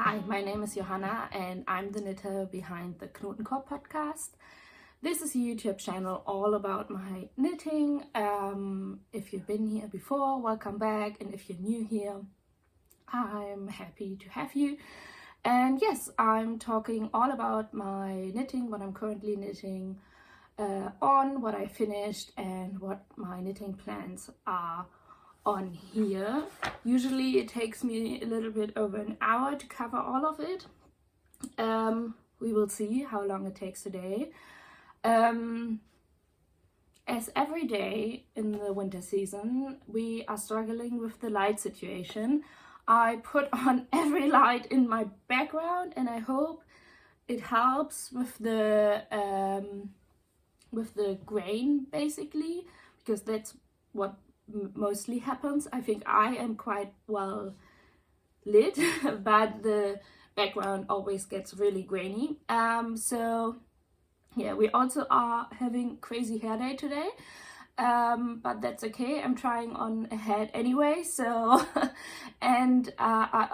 Hi, my name is Johanna and I'm the knitter behind the Knotenkopp podcast. This is a YouTube channel all about my knitting. If you've been here before, welcome back, and if you're new here, I'm happy to have you. And yes, I'm talking all about my knitting, what I'm currently knitting on, what I finished, and what my knitting plans are on here. Usually it takes me a little bit over an hour to cover all of it. We will see how long it takes today. As every day in the winter season we are struggling with the light situation, I put on every light in my background and I hope it helps with the grain basically, because that's what mostly happens. I think I am quite well lit but the background always gets really grainy. So yeah, we also are having crazy hair day today, but that's okay. I'm trying on a hat anyway, so and I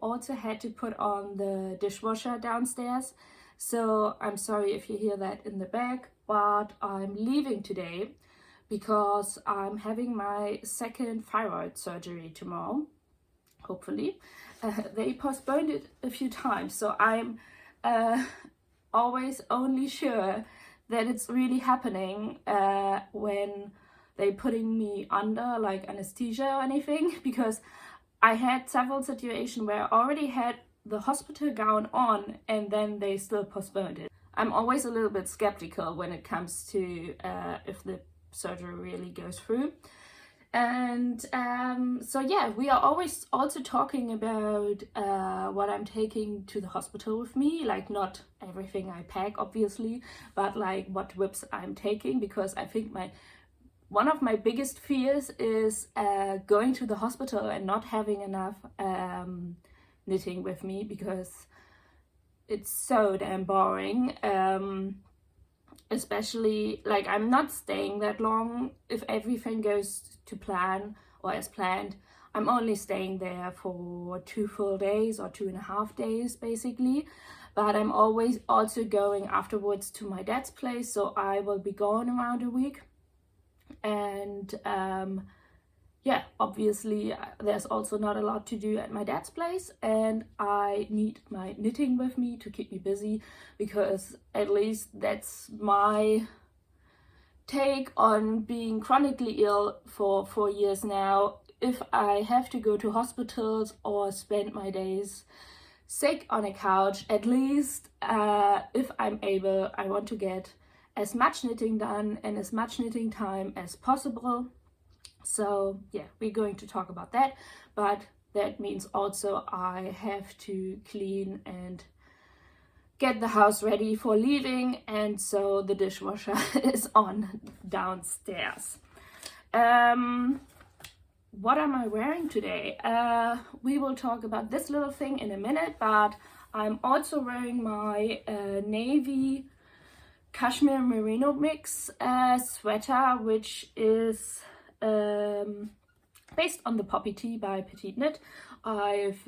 also had to put on the dishwasher downstairs, so I'm sorry if you hear that in the back, but I'm leaving today because I'm having my second thyroid surgery tomorrow, hopefully. They postponed it a few times, so I'm always only sure that it's really happening when they're putting me under like anesthesia or anything, because I had several situations where I already had the hospital gown on and then they still postponed it. I'm always a little bit skeptical when it comes to if the surgery really goes through. And so yeah, we are always also talking about what I'm taking to the hospital with me, like not everything I pack obviously, but like what whips I'm taking, because I think one of my biggest fears is going to the hospital and not having enough knitting with me, because it's so damn boring. Especially like I'm not staying that long. If everything goes to plan or as planned, I'm only staying there for 2 full days or 2.5 days basically, but I'm always also going afterwards to my dad's place, so I will be gone around a week. And yeah, obviously there's also not a lot to do at my dad's place, and I need my knitting with me to keep me busy, because at least that's my take on being chronically ill for 4 years now. If I have to go to hospitals or spend my days sick on a couch, at least if I'm able, I want to get as much knitting done and as much knitting time as possible. So yeah, we're going to talk about that, but that means also I have to clean and get the house ready for leaving, and so the dishwasher is on downstairs. What am I wearing today? We will talk about this little thing in a minute, but I'm also wearing my navy cashmere merino mix sweater, which is based on the Poppy Tee by Petite Knit. I've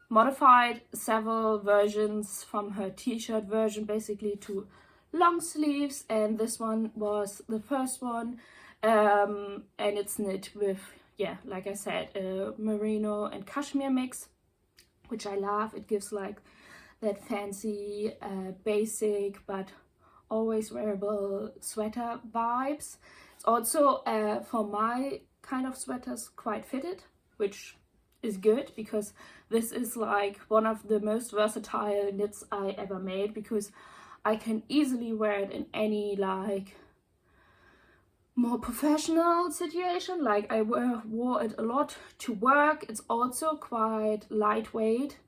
modified several versions from her t-shirt version basically to long sleeves, and this one was the first one, and it's knit with, yeah, like I said, a merino and cashmere mix, which I love. It gives like that fancy basic but always wearable sweater vibes. It's also for my kind of sweaters quite fitted, which is good, because this is like one of the most versatile knits I ever made, because I can easily wear it in any like more professional situation. Like I wore it a lot to work. It's also quite lightweight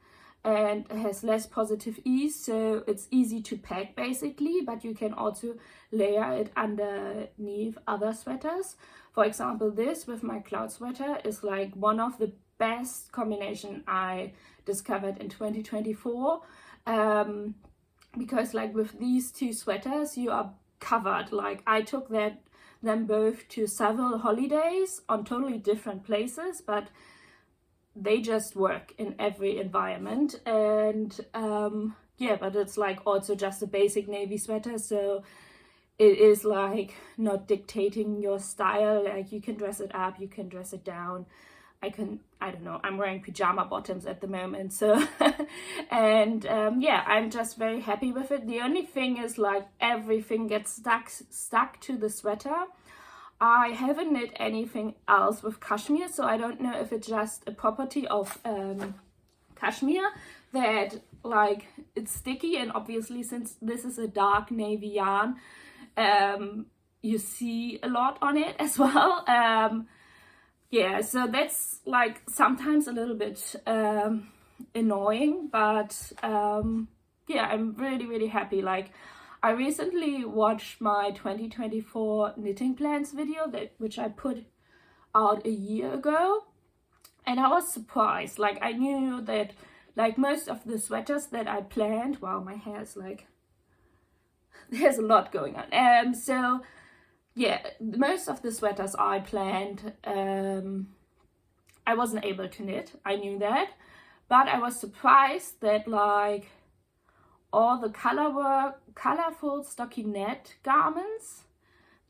and has less positive ease, so it's easy to pack basically, but you can also layer it underneath other sweaters. For example, this with my cloud sweater is like one of the best combination I discovered in 2024, because like with these two sweaters you are covered. Like I took them both to several holidays on totally different places, but they just work in every environment. And yeah, but it's like also just a basic navy sweater, so it is like not dictating your style. Like you can dress it up, you can dress it down. I don't know, I'm wearing pajama bottoms at the moment, so and yeah, I'm just very happy with it. The only thing is like everything gets stuck to the sweater. I haven't knit anything else with cashmere, so I don't know if it's just a property of cashmere that like it's sticky, and obviously since this is a dark navy yarn, you see a lot on it as well. Yeah, so that's like sometimes a little bit annoying, but yeah, I'm really happy. Like I recently watched my 2024 knitting plans video which I put out a year ago, and I was surprised. Like I knew that like most of the sweaters that I planned, wow, my hair is like, there's a lot going on. So yeah, most of the sweaters I planned, I wasn't able to knit. I knew that, but I was surprised that like all the colorful stockinette garments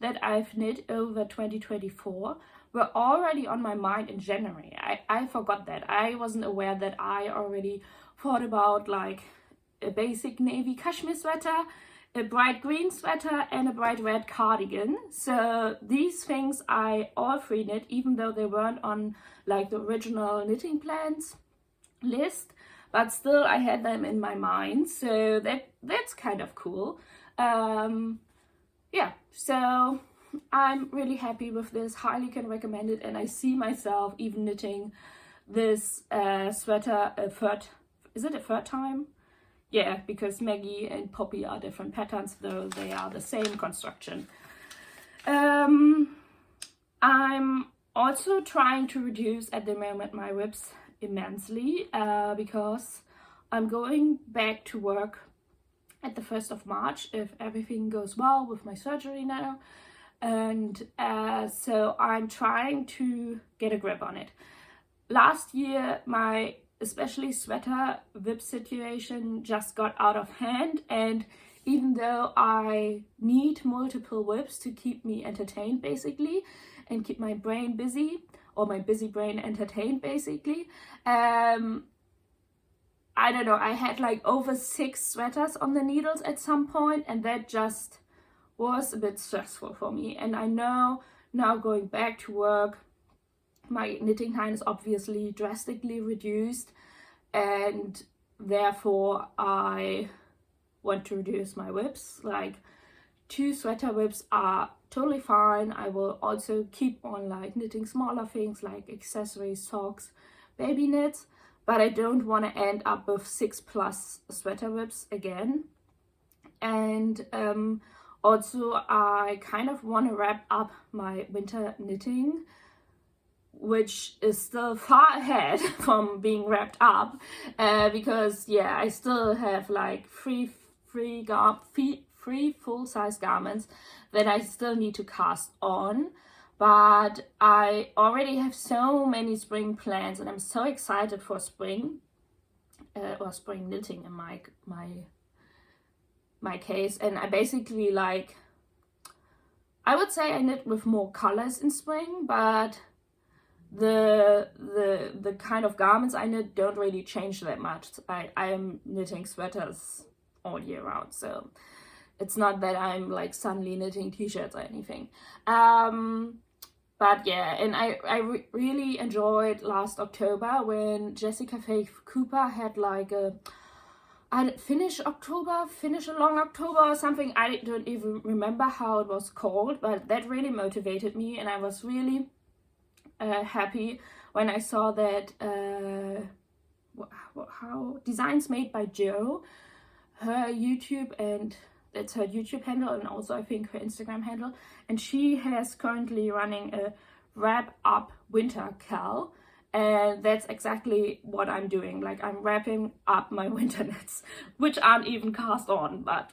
that I've knit over 2024 were already on my mind in January. I forgot that. I wasn't aware that I already thought about like a basic navy cashmere sweater, a bright green sweater, and a bright red cardigan. So these things I all free knit, even though they weren't on like the original knitting plans list, but still I had them in my mind, so that's kind of cool. Yeah, so I'm really happy with this, highly can recommend it, and I see myself even knitting this sweater a third time? Yeah, because Maggie and Poppy are different patterns, though they are the same construction. I'm also trying to reduce at the moment my whips immensely because I'm going back to work at the 1st of March if everything goes well with my surgery now, and so I'm trying to get a grip on it. Last year my especially sweater whip situation just got out of hand, and even though I need multiple whips to keep me entertained basically and keep my brain busy, or my busy brain entertained basically, I don't know, I had like over 6 sweaters on the needles at some point, and that just was a bit stressful for me. And I know now going back to work, my knitting time is obviously drastically reduced, and therefore I want to reduce my whips. Like 2 sweater whips are totally fine. I will also keep on like knitting smaller things like accessories, socks, baby knits, but I don't want to end up with 6+ sweater whips again. And also I kind of want to wrap up my winter knitting, which is still far ahead from being wrapped up, because yeah, I still have like three full-size garments that I still need to cast on, but I already have so many spring plans, and I'm so excited for spring or spring knitting in my case. And I basically like, I would say I knit with more colors in spring, but the kind of garments I knit don't really change that much. I am knitting sweaters all year round, so it's not that I'm like suddenly knitting t-shirts or anything. But yeah, and I really enjoyed last October when Jessica Faith Cooper had like a finish a long October or something. I don't even remember how it was called, but that really motivated me, and I was really happy when I saw that how Designs Made by Jo, her YouTube, and that's her YouTube handle, and also I think her Instagram handle, and she has currently running a wrap up winter cal, and that's exactly what I'm doing. Like I'm wrapping up my winter knits, which aren't even cast on, but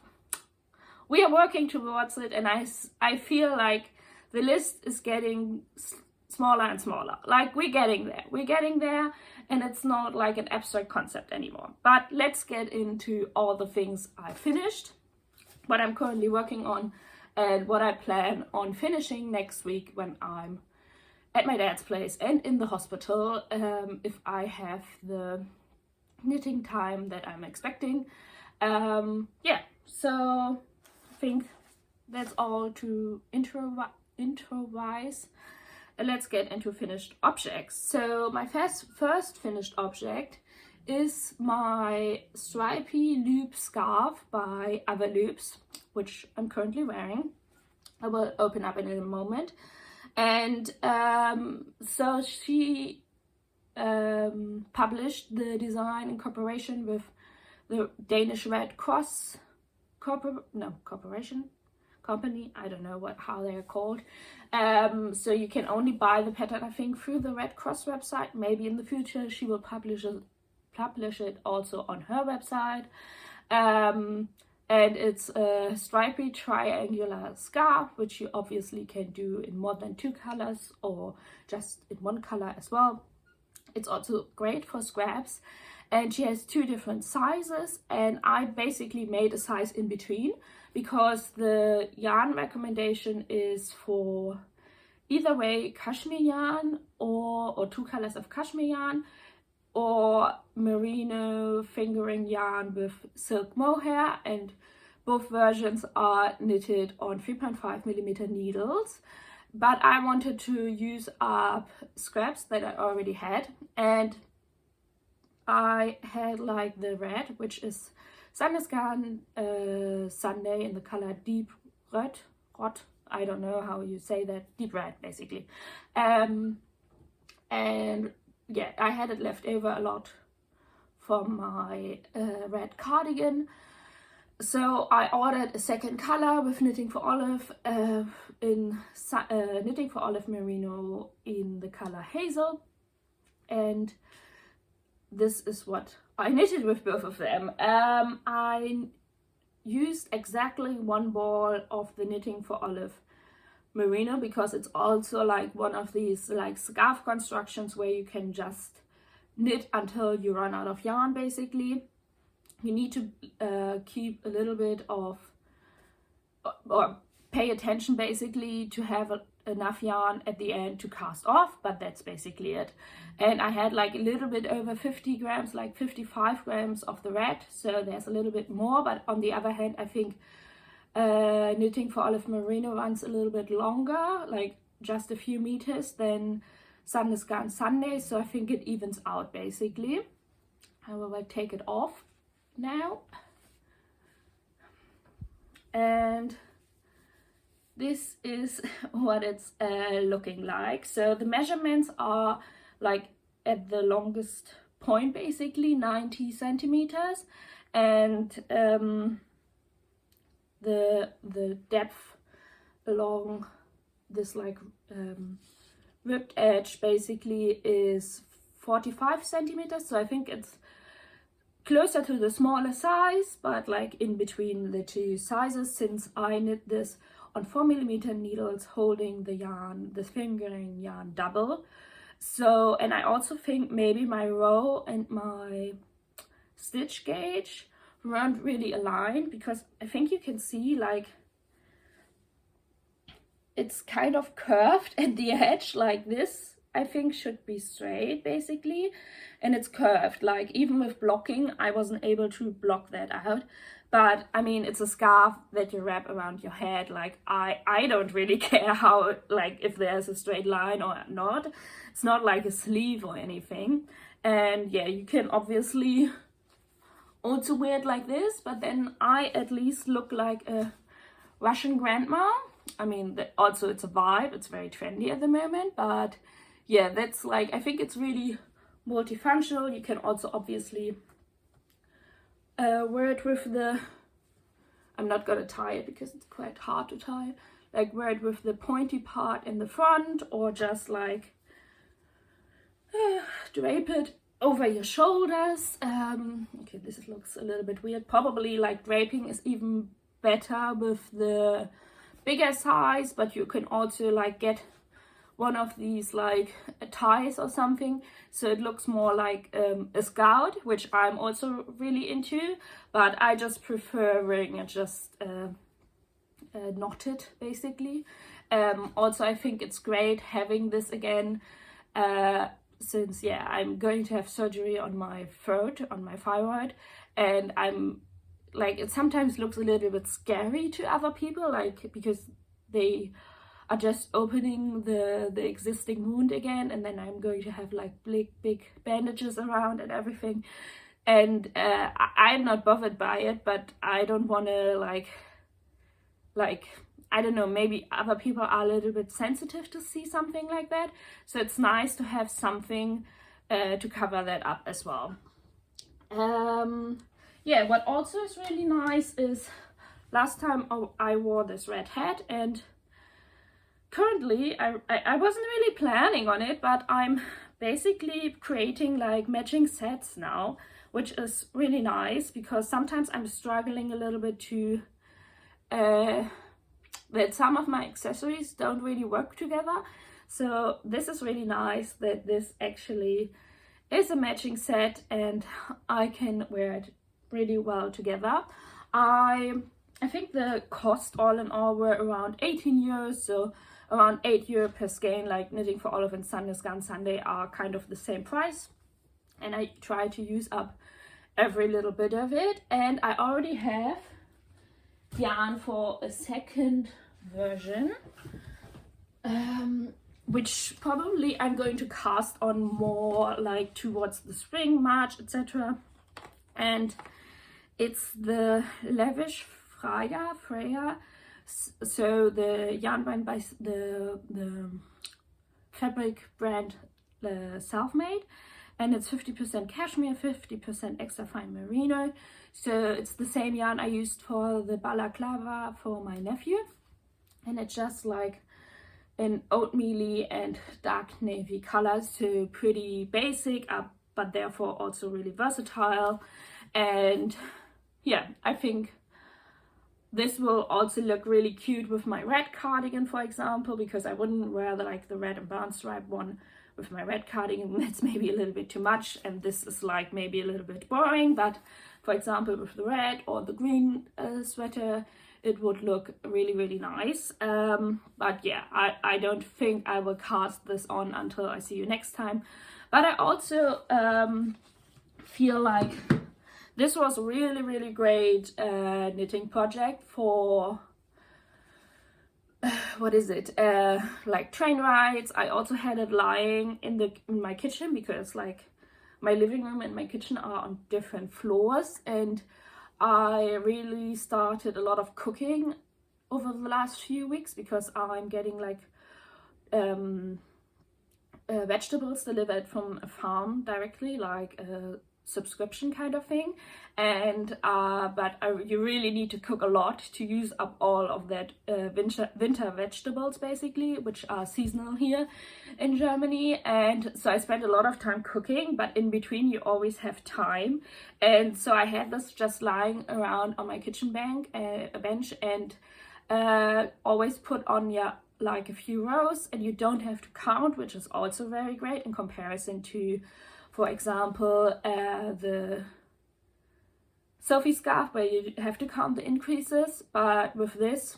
we are working towards it, and I feel like the list is getting smaller and smaller. Like we're getting there, and it's not like an abstract concept anymore. But let's get into all the things I finished, what I'm currently working on, and what I plan on finishing next week when I'm at my dad's place and in the hospital, if I have the knitting time that I'm expecting. Yeah, so I think that's all to intro-wise. Let's get into finished objects. So my first finished object is my Stripy loop scarf by Otherloops, which I'm currently wearing. I will open up in a moment. And so she published the design in cooperation with the Danish Red Cross company, I don't know how they're called. So you can only buy the pattern, I think, through the Red Cross website. Maybe in the future she will publish it also on her website. And it's a stripy triangular scarf, which you obviously can do in more than 2 colors or just in 1 color as well. It's also great for scraps, and she has 2 different sizes, and I basically made a size in between because the yarn recommendation is for either way cashmere yarn or 2 colors of cashmere yarn, or merino fingering yarn with silk mohair, and both versions are knitted on 3.5mm needles. But I wanted to use up scraps that I already had, and I had like the red, which is Sandnes Garn Sunday in the color Deep Red, I don't know how you say that, deep red basically. And yeah, I had it left over a lot from my red cardigan. So I ordered a second color with Knitting for Olive Knitting for Olive merino in the color hazel, and this is what I knitted with both of them. I used exactly 1 ball of the Knitting for Olive merino because it's also like one of these like scarf constructions where you can just knit until you run out of yarn. Basically you need to keep a little bit of, or pay attention basically to have enough yarn at the end to cast off, but that's basically it. And I had like a little bit over 50 grams, like 55 grams of the red, so there's a little bit more. But on the other hand, I think Knitting for Olive merino runs a little bit longer, like just a few meters than Sandnes Garn Sunday, so I think it evens out basically. I will like take it off now, and this is what it's looking like. So the measurements are like at the longest point basically 90 centimeters, and the depth along this like ribbed edge basically is 45 centimeters. So I think it's closer to the smaller size, but like in between the 2 sizes, since I knit this on 4mm needles holding the yarn, the fingering yarn double. So, and I also think maybe my row and my stitch gauge weren't really aligned, because I think you can see like it's kind of curved at the edge. Like this I think should be straight basically, and it's curved. Like even with blocking I wasn't able to block that out. But I mean, it's a scarf that you wrap around your head. Like I don't really care how, like if there's a straight line or not. It's not like a sleeve or anything. And yeah, you can obviously also wear it like this, but then I at least look like a Russian grandma. I mean, also it's a vibe, it's very trendy at the moment, but yeah, that's like, I think it's really multifunctional. You can also obviously wear it with the, I'm not gonna tie it because it's quite hard to tie, like wear it with the pointy part in the front, or just like drape it over your shoulders. Okay, this looks a little bit weird. Probably like draping is even better with the bigger size, but you can also like get one of these like ties or something, so it looks more like a scout, which I'm also really into, but I just prefer wearing it just knotted basically. Also, I think it's great having this again, since yeah, I'm going to have surgery on my throat, on my thyroid, and I'm like, it sometimes looks a little bit scary to other people, like because they are just opening the existing wound again, and then I'm going to have like big bandages around and everything, and I'm not bothered by it, but I don't want to like I don't know, maybe other people are a little bit sensitive to see something like that, so it's nice to have something to cover that up as well. Yeah, what also is really nice is last time I wore this red hat, and currently I wasn't really planning on it, but I'm basically creating like matching sets now, which is really nice because sometimes I'm struggling a little bit to that some of my accessories don't really work together. So this is really nice that this actually is a matching set and I can wear it really well together. I think the cost all in all were around 18 euros, so around 8 euro per skein. Like Knitting for Olive and Sandnes Garn Sunday are kind of the same price, and I try to use up every little bit of it. And I already have yarn for a second version, which probably I'm going to cast on more like towards the spring, March, etc. And it's the Lavish Freya, so the yarn brand by the fabric brand Selfmade, and it's 50% cashmere, 50% extra fine merino. So it's the same yarn I used for the balaclava for my nephew, and it's just like an oatmeal and dark navy colors, so pretty basic, but therefore also really versatile. And yeah, I think this will also look really cute with my red cardigan, for example, because I wouldn't wear the red and brown stripe one with my red cardigan. That's maybe a little bit too much, and this is like maybe a little bit boring, but for example with the red or the green sweater, it would look really nice. But yeah, I don't think I will cast this on until I see you next time. But I also feel like this was a really great knitting project for what is it, like train rides. I also had it lying in my kitchen because like my living room and my kitchen are on different floors, and I really started a lot of cooking over the last few weeks because I'm getting like vegetables delivered from a farm directly, like a subscription kind of thing. And you really need to cook a lot to use up all of that winter vegetables basically, which are seasonal here in Germany. And so I spent a lot of time cooking, but in between you always have time. And so I had this just lying around on my kitchen bench, and always put on like a few rows, and you don't have to count, which is also very great in comparison to, for example, the Sophie scarf, where you have to count the increases. But with this,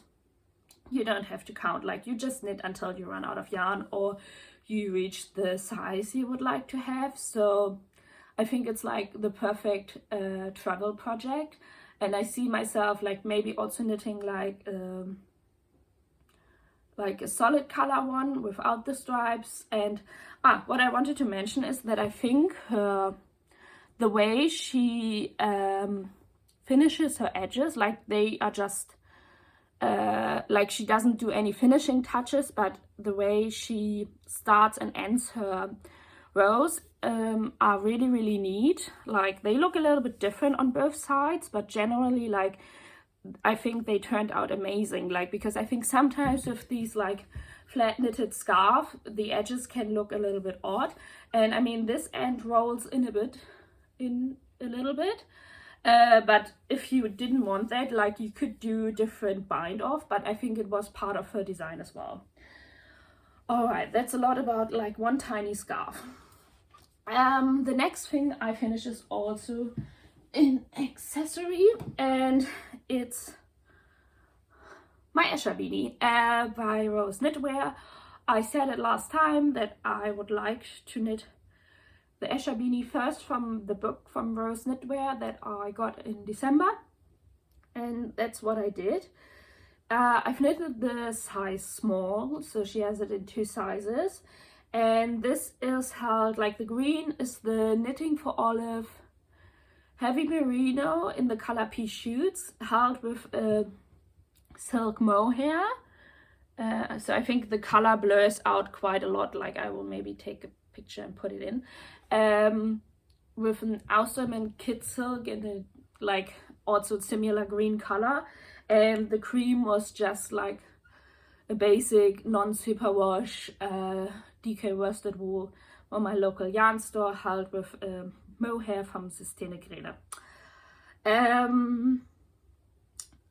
you don't have to count. Like, you just knit until you run out of yarn or you reach the size you would like to have. So I think it's like the perfect travel project. And I see myself like maybe also knitting like a solid color one without the stripes. And what I wanted to mention is that I think the way she finishes her edges, like they are just like she doesn't do any finishing touches, but the way she starts and ends her rows are really neat. Like, they look a little bit different on both sides, but generally, like, I think they turned out amazing. Like, because I think sometimes with these like flat knitted scarf, the edges can look a little bit odd, and I mean this end rolls in a little bit, but if you didn't want that, like, you could do different bind off, but I think it was part of her design as well. All right, that's a lot about like one tiny scarf. The next thing I finish is also an accessory, and it's my Escher Beanie by Rose Knitwear. I said it last time that I would like to knit the Escher Beanie first from the book from Rose Knitwear that I got in December, and that's what I did. I've knitted the size small, so she has it in 2 sizes, and this is held, like the green is the Knitting for Olive heavy merino in the color pea shoots, held with a silk mohair. So I think the color blurs out quite a lot, like I will maybe take a picture and put it in, with an Austin and kid silk in a like also similar green color, and the cream was just like a basic non-superwash DK worsted wool on my local yarn store, held with mohair from Systenegrene.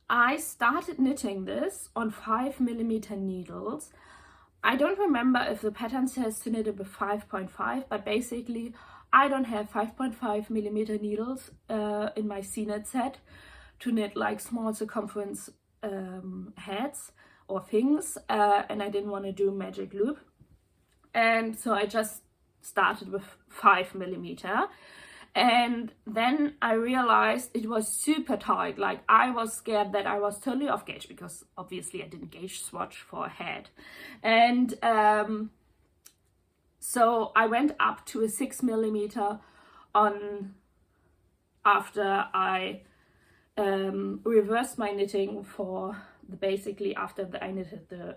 I started knitting this on 5mm needles. I don't remember if the pattern says to knit it with 5.5, but basically I don't have 5.5mm needles in my C-knit set to knit like small circumference heads or things, and I didn't want to do magic loop, and so I just started with 5mm. And then I realized it was super tight. Like I was scared that I was totally off gauge, because obviously I didn't gauge swatch for a head. And so I went up to a 6mm on after I reversed my knitting for the basically after I knitted the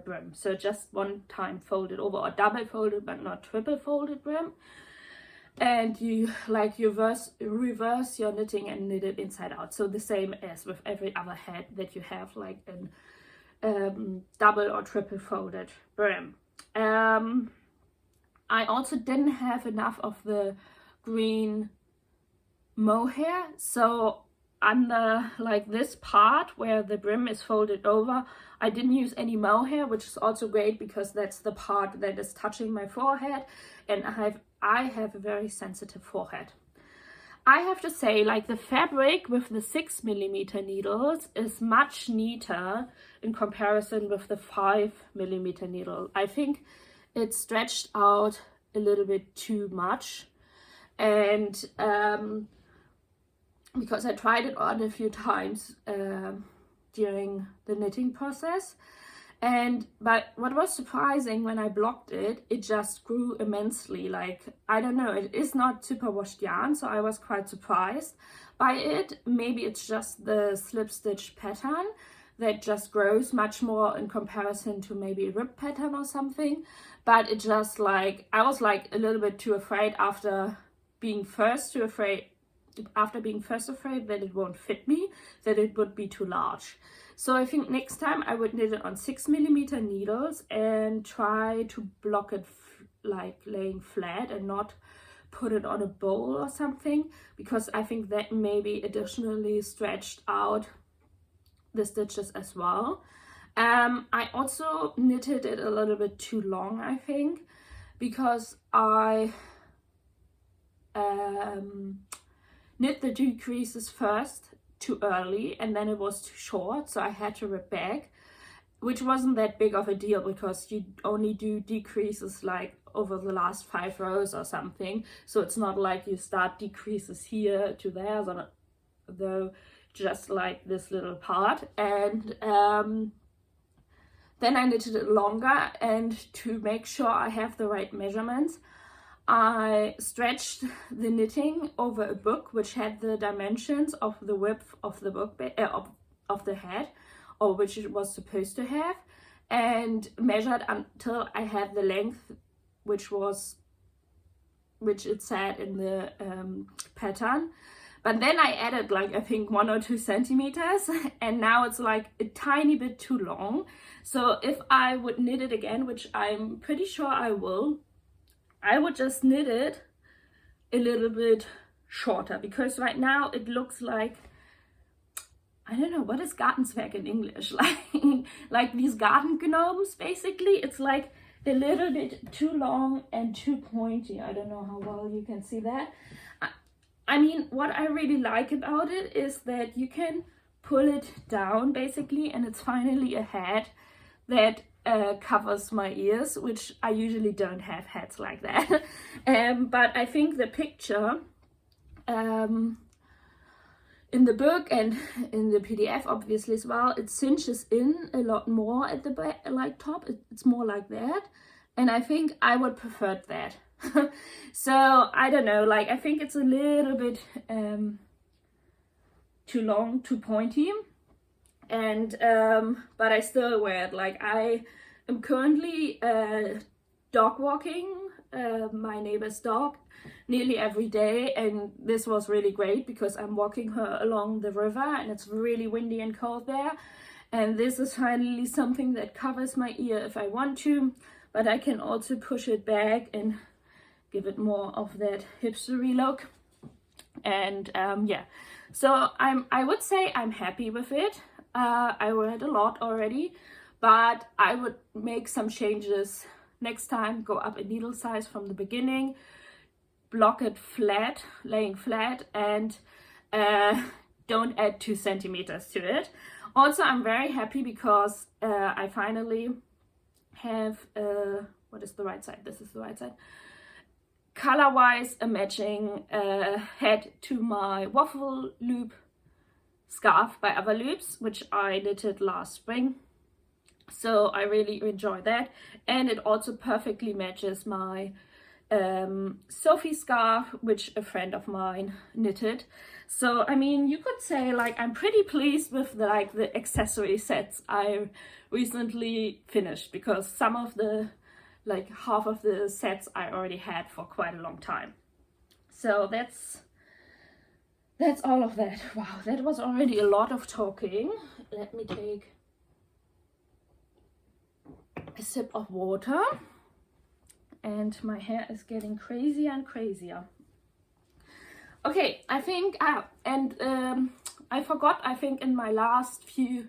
brim. So just one time folded over, or double folded but not triple folded brim. And you like reverse your knitting and knit it inside out. So the same as with every other head that you have, like an double or triple folded brim. I also didn't have enough of the green mohair, so under like this part where the brim is folded over, I didn't use any mohair, which is also great because that's the part that is touching my forehead, and I have a very sensitive forehead. I have to say, like the fabric with the 6mm needles is much neater in comparison with the 5mm needle. I think it's stretched out a little bit too much, and because I tried it on a few times during the knitting process, but what was surprising, when I blocked it, it just grew immensely. Like, I don't know, it is not super washed yarn, so I was quite surprised by it. Maybe it's just the slip stitch pattern that just grows much more in comparison to maybe a rib pattern or something, but it just like, I was like a little bit too afraid after being first afraid that it won't fit me, that it would be too large. So I think next time I would knit it on 6mm needles and try to block it like laying flat and not put it on a bowl or something, because I think that maybe additionally stretched out the stitches as well. I also knitted it a little bit too long, I think, because I knit the decreases first too early, and then it was too short, so I had to rip back, which wasn't that big of a deal because you only do decreases like over the last 5 rows or something, so it's not like you start decreases here to there, though just like this little part. And then I knitted it longer, and to make sure I have the right measurements, I stretched the knitting over a book which had the dimensions of the width of the book of the head, or which it was supposed to have, and measured until I had the length which it said in the pattern. But then I added like I think 1 or 2 centimeters, and now it's like a tiny bit too long. So if I would knit it again, which I'm pretty sure I will, I would just knit it a little bit shorter, because right now it looks like, I don't know, what is Gartenzwerg in English? Like these garden gnomes, basically. It's like a little bit too long and too pointy. I don't know how well you can see that. I mean, what I really like about it is that you can pull it down, basically, and it's finally a hat that covers my ears, which I usually don't have hats like that. But I think the picture in the book and in the PDF obviously as well, it cinches in a lot more at the back, like top. It's more like that, and I think I would prefer that. So I don't know, like I think it's a little bit too long, too pointy, and but I still wear it. Like I am currently dog walking my neighbor's dog nearly every day, and this was really great because I'm walking her along the river and it's really windy and cold there, and this is finally something that covers my ear if I want to, but I can also push it back and give it more of that hipstery look. And yeah, so I would say I'm happy with it. I read a lot already, but I would make some changes next time. Go up a needle size from the beginning, block it flat, laying flat, and don't add 2 centimeters to it. Also, I'm very happy because I finally have what is the right side? This is the right side. Color-wise, a matching head to my waffle loop scarf by Otherloops, which I knitted last spring. So I really enjoy that, and it also perfectly matches my Sophie scarf, which a friend of mine knitted. So I mean, you could say like I'm pretty pleased with the accessory sets I recently finished, because some of the half of the sets I already had for quite a long time. So that's all of that. Wow, that was already a lot of talking. Let me take a sip of water, and my hair is getting crazier and crazier. Okay, I think I forgot, I think in my last few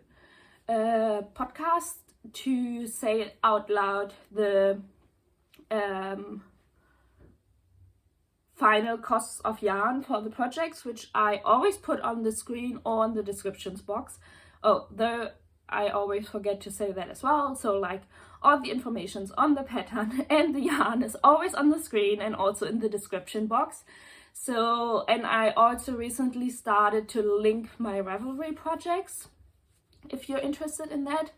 podcasts, to say out loud the final costs of yarn for the projects, which I always put on the screen or in the descriptions box. Oh, though I always forget to say that as well. So like all the information's on the pattern and the yarn is always on the screen and also in the description box. So, and I also recently started to link my Ravelry projects, if you're interested in that.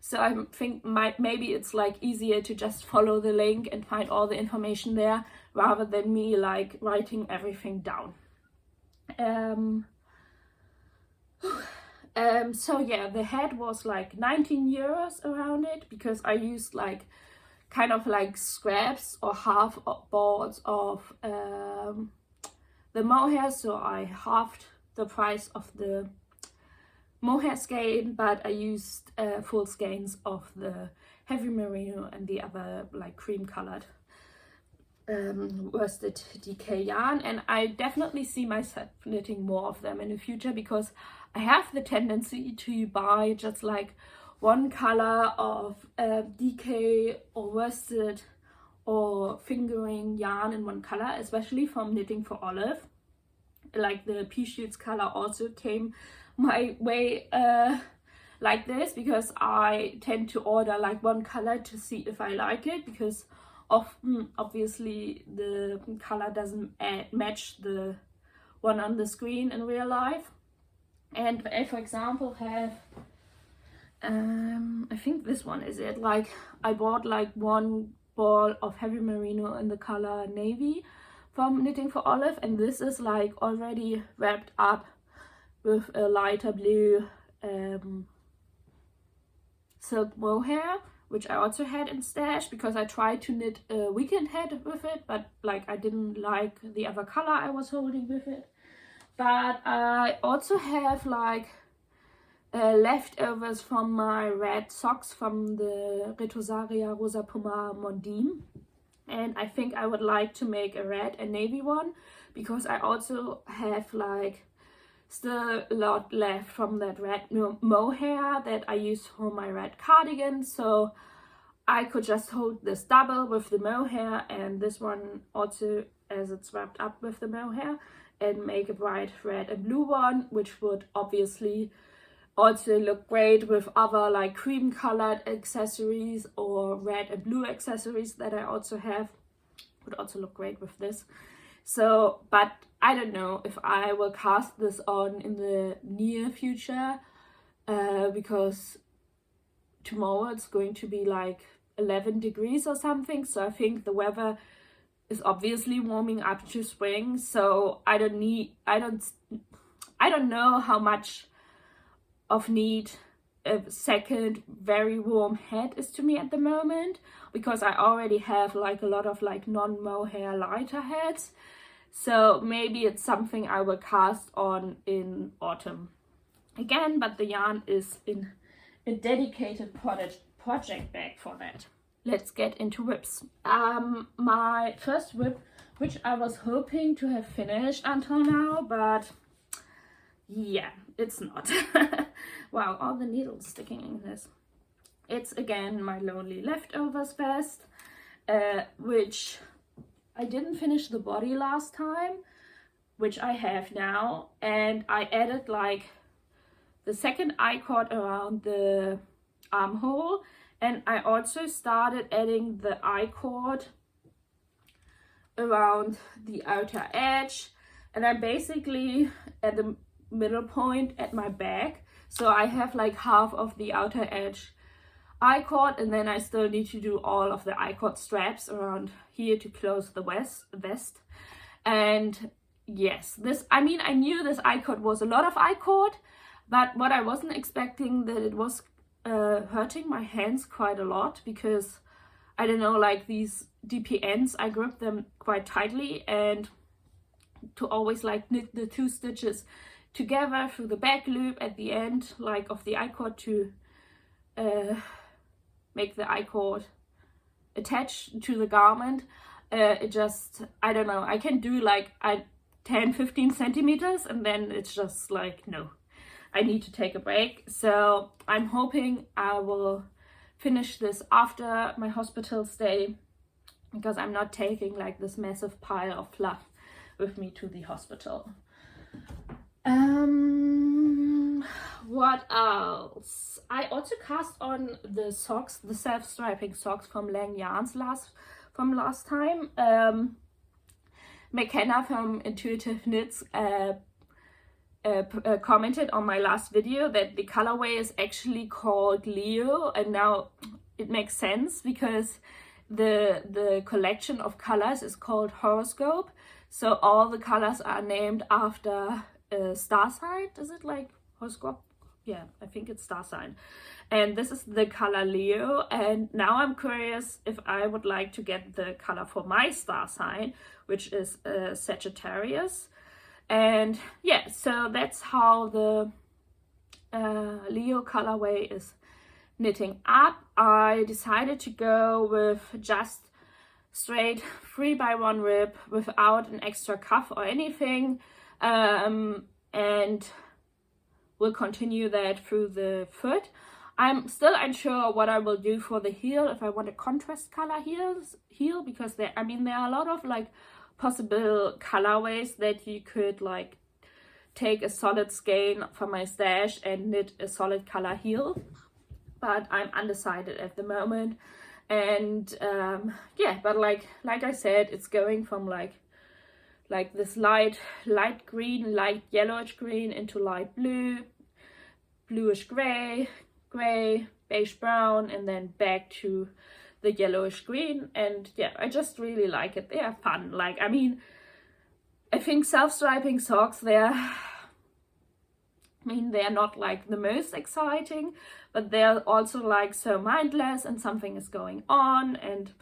So I think maybe it's like easier to just follow the link and find all the information there, rather than me like writing everything down. So yeah, the head was like 19 euros around it, because I used like kind of like scraps or half boards of the mohair, so I halved the price of the mohair skein, but I used full skeins of the heavy merino and the other like cream colored worsted DK yarn, and I definitely see myself knitting more of them in the future, because I have the tendency to buy just like one color of DK or worsted or fingering yarn in one color, especially from Knitting for Olive. Like the pea shoots color also came my way like this, because I tend to order like one color to see if I like it, because often obviously the color doesn't match the one on the screen in real life. And I, for example, have I think this one is it, like I bought like one ball of heavy merino in the color navy from Knitting for Olive, and this is like already wrapped up with a lighter blue silk mohair, which I also had in stash, because I tried to knit a weekend head with it, but like I didn't like the other color I was holding with it. But I also have like leftovers from my red socks from the Retosaria Rosa Puma Mondine, and I think I would like to make a red and navy one, because I also have like still a lot left from that red mohair that I used for my red cardigan, so I could just hold this double with the mohair and this one also as it's wrapped up with the mohair, and make a bright red and blue one, which would obviously also look great with other like cream colored accessories or red and blue accessories that I also have. Would also look great with this. So, but I don't know if I will cast this on in the near future, because tomorrow it's going to be like 11 degrees or something, so I think the weather is obviously warming up to spring, so I don't know how much of need a second very warm head is to me at the moment, because I already have like a lot of like non-mohair lighter heads, so maybe it's something I will cast on in autumn again, but the yarn is in a dedicated project bag for that. Let's get into whips. My first whip, which I was hoping to have finished until now, but yeah, it's not. Wow, all the needles sticking in this. It's again my Lonely Leftovers vest, which I didn't finish the body last time, which I have now, and I added like the second I-cord around the armhole, and I also started adding the I-cord around the outer edge, and I'm basically at the middle point at my back, so I have like half of the outer edge I-cord, and then I still need to do all of the I-cord straps around here to close the vest. And yes, this, I mean, I knew this I-cord was a lot of I-cord, but what I wasn't expecting that it was hurting my hands quite a lot, because I don't know, like these DPNs, I grip them quite tightly, and to always like knit the two stitches together through the back loop at the end, like of the I-cord, to make the I-cord attach to the garment. It just, I don't know, I can do like 10-15 centimeters, and then it's just like, no, I need to take a break. So I'm hoping I will finish this after my hospital stay, because I'm not taking like this massive pile of fluff with me to the hospital. What else? I also cast on the socks, the self-striping socks from Lang Yarns from last time. McKenna from Intuitive Knits commented on my last video that the colorway is actually called Leo, and now it makes sense because the collection of colors is called Horoscope, so all the colors are named after a star sign. Is it like horoscope? Yeah, I think it's star sign, and this is the color Leo. And now I'm curious if I would like to get the color for my star sign, which is Sagittarius. And yeah, so that's how the Leo colorway is knitting up. I decided to go with just straight 3x1 rib without an extra cuff or anything, and we'll continue that through the foot. I'm still unsure what I will do for the heel, if I want a contrast color heel, because there are a lot of like possible colorways that you could like take a solid skein from my stash and knit a solid color heel, but I'm undecided at the moment. And yeah, but like I said, it's going from like this light green, light yellowish green into light blue, bluish gray, beige brown, and then back to the yellowish green. And yeah, I just really like it. They are fun. Like, I think self-striping socks, they're not like the most exciting, but they're also like so mindless, and something is going on, and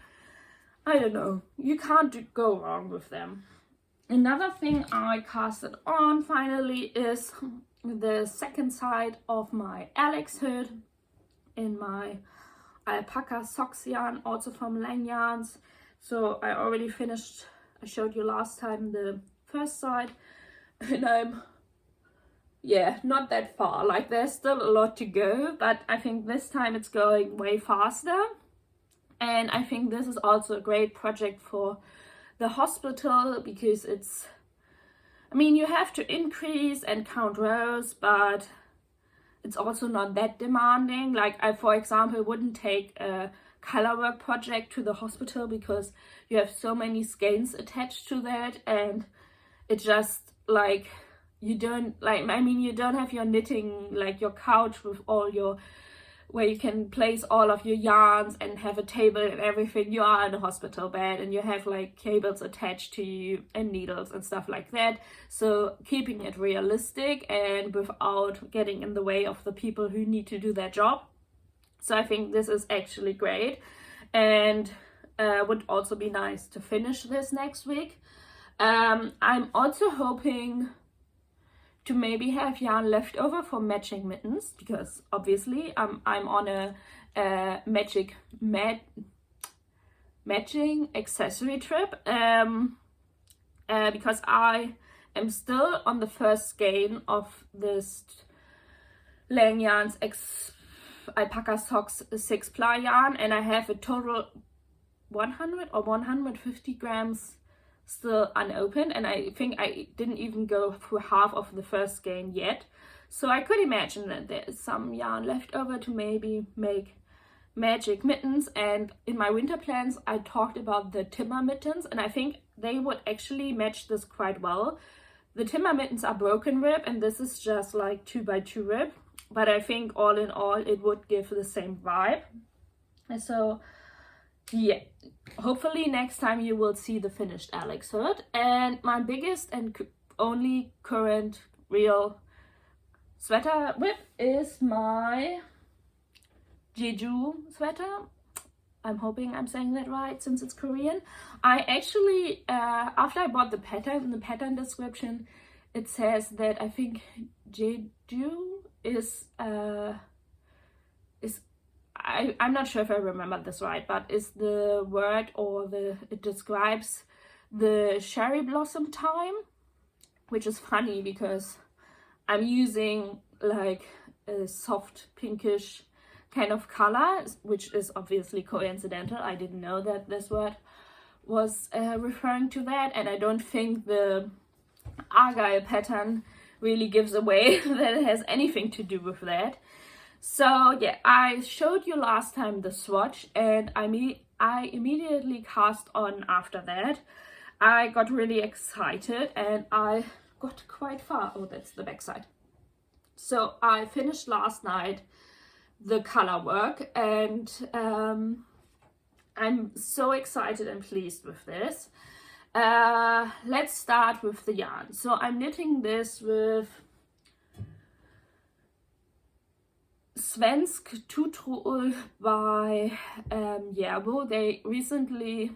I don't know, you can't go wrong with them. Another thing I casted on finally is the second side of my Alex hood in my alpaca socks yarn, also from Lang Yarns. So I already finished, I showed you last time the first side, and I'm yeah, not that far. Like there's still a lot to go, but I think this time it's going way faster. And I think this is also a great project for the hospital, because it's, I mean, you have to increase and count rows, but it's also not that demanding. Like I, for example, wouldn't take a color work project to the hospital because you have so many skeins attached to that, and it just like, you don't like, I mean, you don't have your knitting, like your couch with all your, where you can place all of your yarns and have a table and everything. You are in a hospital bed and you have like cables attached to you and needles and stuff like that. So keeping it realistic and without getting in the way of the people who need to do their job. So I think this is actually great, and would also be nice to finish this next week. I'm also hoping to maybe have yarn left over for matching mittens, because obviously I'm on a matching accessory trip, because I am still on the first skein of this Lang Yarns Alpaca Socks 6-ply yarn, and I have a total 100 or 150 grams still unopened, and I think I didn't even go through half of the first skein yet. So I could imagine that there is some yarn left over to maybe make magic mittens. And in my winter plans I talked about the timber mittens, and I think they would actually match this quite well. The timber mittens are broken rib and this is just like 2x2 rib, but I think all in all it would give the same vibe. And so yeah, hopefully next time you will see the finished Alex hood. And my biggest and only current real sweater whip is my Jeju Sweater. I'm hoping I'm saying that right since it's Korean. I actually, after I bought the pattern, in the pattern description it says that I think Jeju is I'm not sure if I remember this right, but is the word, or it describes the cherry blossom time, which is funny because I'm using like a soft pinkish kind of color, which is obviously coincidental. I didn't know that this word was referring to that, and I don't think the Argyle pattern really gives away that it has anything to do with that. So yeah, I showed you last time the swatch, and I immediately cast on after that. I got really excited and I got quite far. Oh, that's the back side. So I finished last night the color work, and I'm so excited and pleased with this. Let's start with the yarn. So I'm knitting this with Svensk Tutrol by Järbo. They recently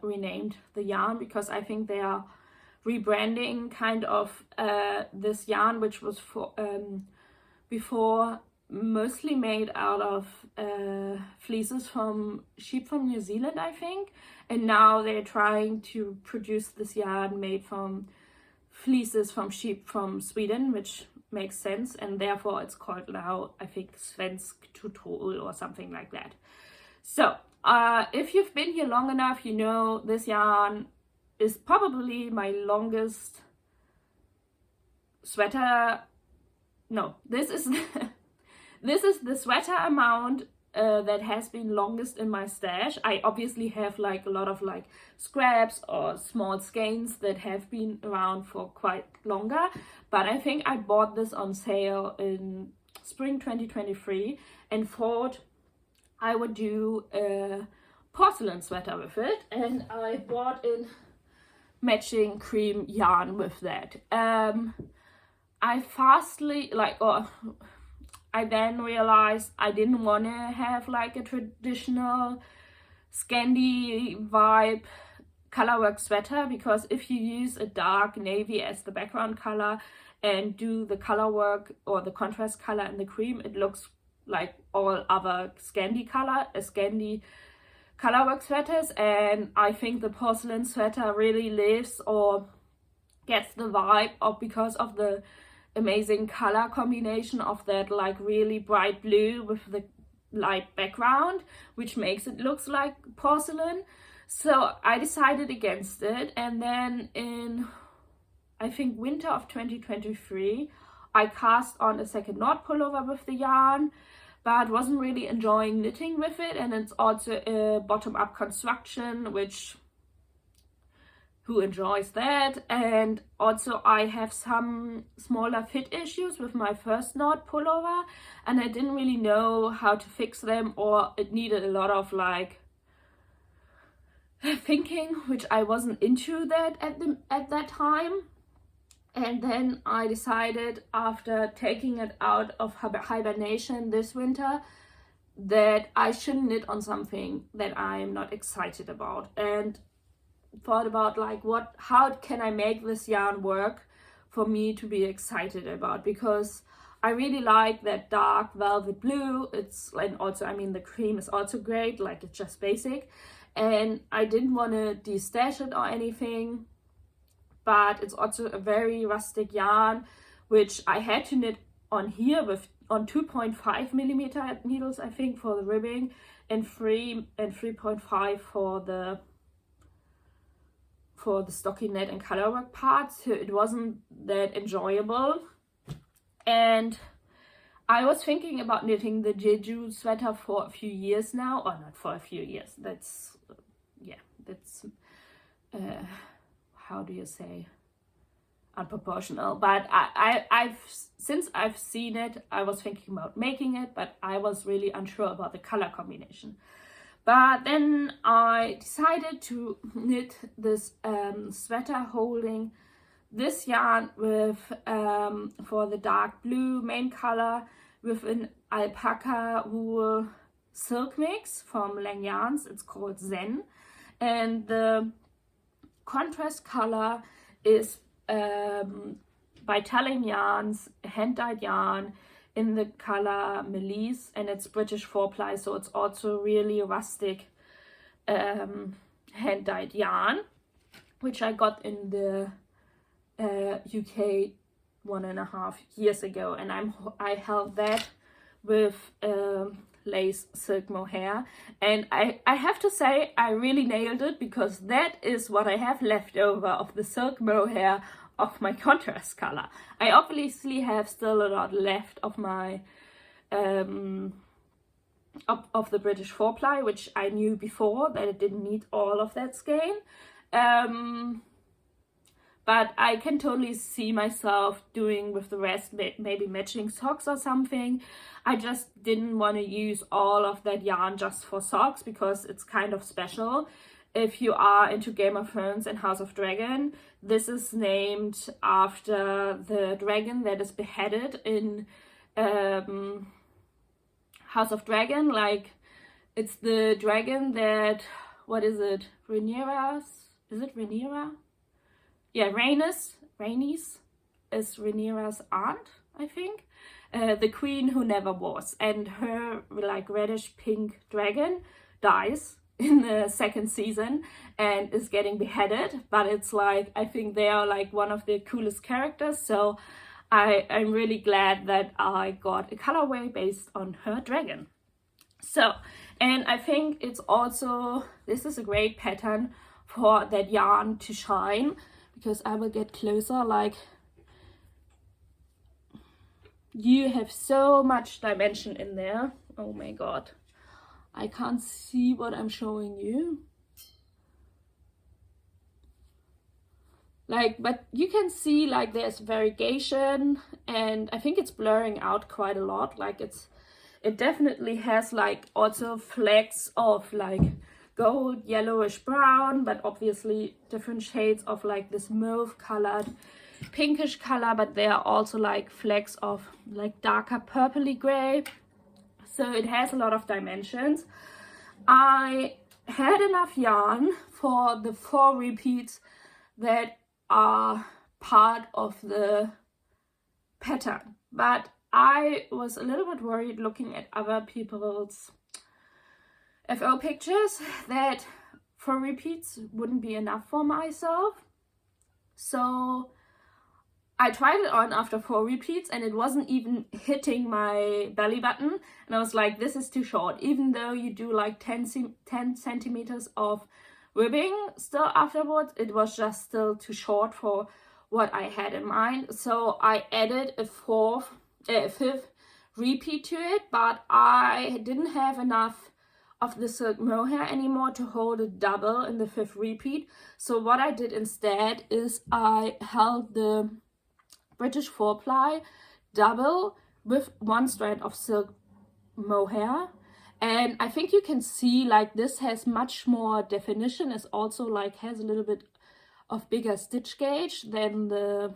renamed the yarn because I think they are rebranding kind of this yarn, which was for before mostly made out of fleeces from sheep from New Zealand, I think, and now they're trying to produce this yarn made from fleeces from sheep from Sweden, which makes sense, and therefore it's called now, I think, Svensk Tutrol or something like that. So if you've been here long enough, you know this yarn is probably my longest sweater. No, this is this is the sweater amount that has been longest in my stash. I obviously have like a lot of like scraps or small skeins that have been around for quite longer, but I think I bought this on sale in spring 2023 and thought I would do a porcelain sweater with it, and I bought in matching cream yarn with that. I then realized I didn't want to have like a traditional Scandi vibe colorwork sweater, because if you use a dark navy as the background color and do the colorwork or the contrast color in the cream, it looks like all other Scandi colorwork sweaters. And I think the porcelain sweater really lives or gets the vibe of, because of the amazing color combination of that like really bright blue with the light background, which makes it looks like porcelain. So I decided against it, and then in I think winter of 2023 I cast on a second knot pullover with the yarn, but wasn't really enjoying knitting with it. And it's also a bottom-up construction, which who enjoys that? And also I have some smaller fit issues with my first knot pullover, and I didn't really know how to fix them, or it needed a lot of like thinking, which I wasn't into that at that time. And then I decided, after taking it out of hibernation this winter, that I should knit on something that I am not excited about, and thought about like how can I make this yarn work for me to be excited about, because I really like that dark velvet blue. It's, and also, I mean, the cream is also great, like it's just basic, and I didn't want to de-stash it or anything. But it's also a very rustic yarn, which I had to knit on here on 2.5 millimeter needles, I think, for the ribbing, and 3.5 for the stockinette and colorwork part. So it wasn't that enjoyable. And I was thinking about knitting the Jeju sweater for a few years now, or not for a few years. That's how do you say, unproportional. But I've since I've seen it, I was thinking about making it, but I was really unsure about the color combination. But then I decided to knit this sweater holding this yarn with for the dark blue main color, with an alpaca wool silk mix from Lang Yarns. It's called Zen, and the contrast color is by Telling Yarns, hand-dyed yarn in the color Melisse, and it's British 4-ply, so it's also really rustic hand-dyed yarn, which I got in the UK 1.5 years ago, and I held that with lace silk mohair, and I have to say I really nailed it, because that is what I have left over of the silk mohair of my contrast color. I obviously have still a lot left of my of the British 4-ply, which I knew before that it didn't need all of that skein, but I can totally see myself doing with the rest, maybe matching socks or something. I just didn't want to use all of that yarn just for socks, because it's kind of special. If you are into Game of Thrones and House of Dragon, this is named after the dragon that is beheaded in House of Dragon. Like, it's the dragon that, what is it, Rhaenyra's? Is it Rhaenyra? Yeah, Rhaenys is Rhaenyra's aunt, I think. The queen who never was, and her like reddish pink dragon dies in the second season and is getting beheaded. But it's like, I think they are like one of the coolest characters, so I'm really glad that I got a colorway based on her dragon. So, and I think it's also, this is a great pattern for that yarn to shine, because I will get closer. Like, you have so much dimension in there. Oh my god, I can't see what I'm showing you. Like, but you can see like there's variegation, and I think it's blurring out quite a lot. Like, it definitely has like also flecks of like gold, yellowish brown, but obviously different shades of like this mauve colored, pinkish color, but there are also like flecks of like darker purpley gray. So it has a lot of dimensions. I had enough yarn for the 4 repeats that are part of the pattern, but I was a little bit worried looking at other people's FO pictures that 4 repeats wouldn't be enough for myself. So I tried it on after 4 repeats and it wasn't even hitting my belly button, and I was like, this is too short. Even though you do like 10 centimeters of ribbing still afterwards, it was just still too short for what I had in mind. So I added a fifth repeat to it, but I didn't have enough of the silk mohair anymore to hold a double in the 5th repeat. So what I did instead is I held the British 4-ply double with 1 strand of silk mohair, and I think you can see like this has much more definition. It's also like has a little bit of bigger stitch gauge than the